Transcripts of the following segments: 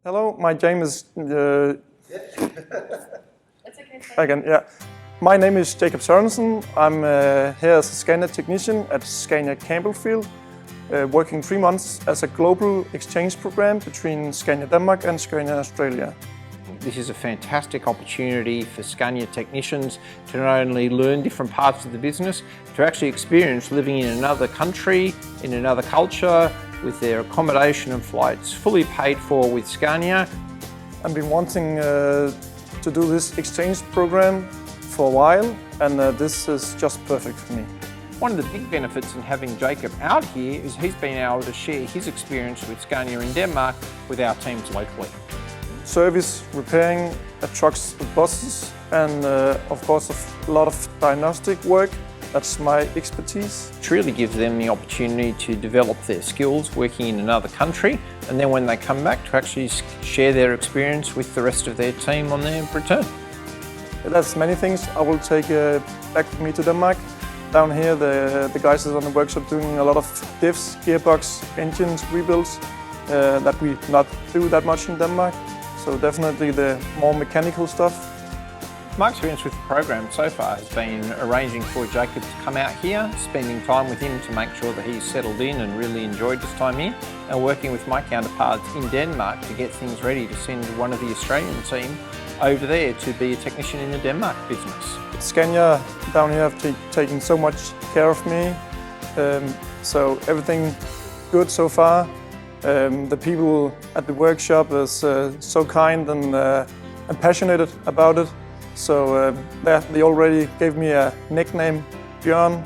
Hello, my name is. That's okay. Again, yeah. My name is Jacob Sorensen. I'm here as a Scania technician at Scania Campbellfield, working 3 months as a global exchange program between Scania Denmark and Scania Australia. This is a fantastic opportunity for Scania technicians to not only learn different parts of the business, to actually experience living in another country, in another culture, with their accommodation and flights fully paid for with Scania. I've been wanting to do this exchange program for a while, and this is just perfect for me. One of the big benefits in having Jacob out here is he's been able to share his experience with Scania in Denmark with our teams locally. Service, repairing trucks and buses, and of course a lot of diagnostic work. That's my expertise. It really gives them the opportunity to develop their skills working in another country, and then when they come back to actually share their experience with the rest of their team on their return. That's many things I will take back with me to Denmark. Down here the guys is on the workshop doing a lot of diffs, gearbox, engines, rebuilds that we not do that much in Denmark. So definitely the more mechanical stuff. My experience with the program so far has been arranging for Jacob to come out here, spending time with him to make sure that he's settled in and really enjoyed his time here, and working with my counterparts in Denmark to get things ready to send one of the Australian team over there to be a technician in the Denmark business. Scania down here have taken so much care of me, so everything good so far. The people at the workshop is so kind and passionate about it. So they already gave me a nickname, Björn.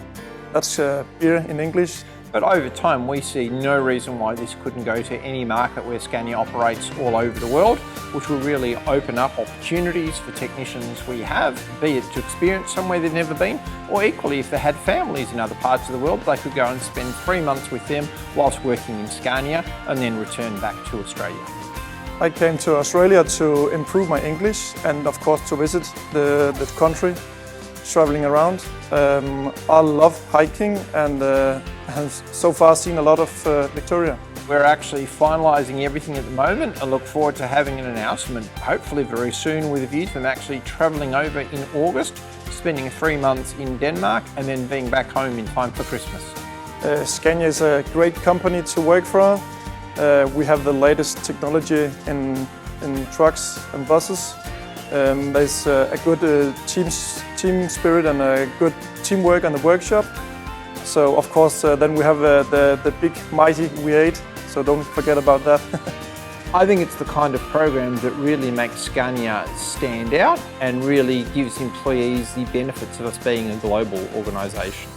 That's beer in English. But over time, we see no reason why this couldn't go to any market where Scania operates all over the world, which will really open up opportunities for technicians we have, be it to experience somewhere they've never been, or equally if they had families in other parts of the world, they could go and spend 3 months with them whilst working in Scania and then return back to Australia. I came to Australia to improve my English and of course to visit the country, traveling around. I love hiking and have so far seen a lot of Victoria. We're actually finalising everything at the moment and look forward to having an announcement, hopefully very soon, with a view to them actually travelling over in August, spending 3 months in Denmark and then being back home in time for Christmas. Scania is a great company to work for. We have the latest technology in trucks and buses. There's a good team spirit and a good teamwork on the workshop. So of course then we have the big mighty V8, so don't forget about that. I think it's the kind of program that really makes Scania stand out and really gives employees the benefits of us being a global organisation.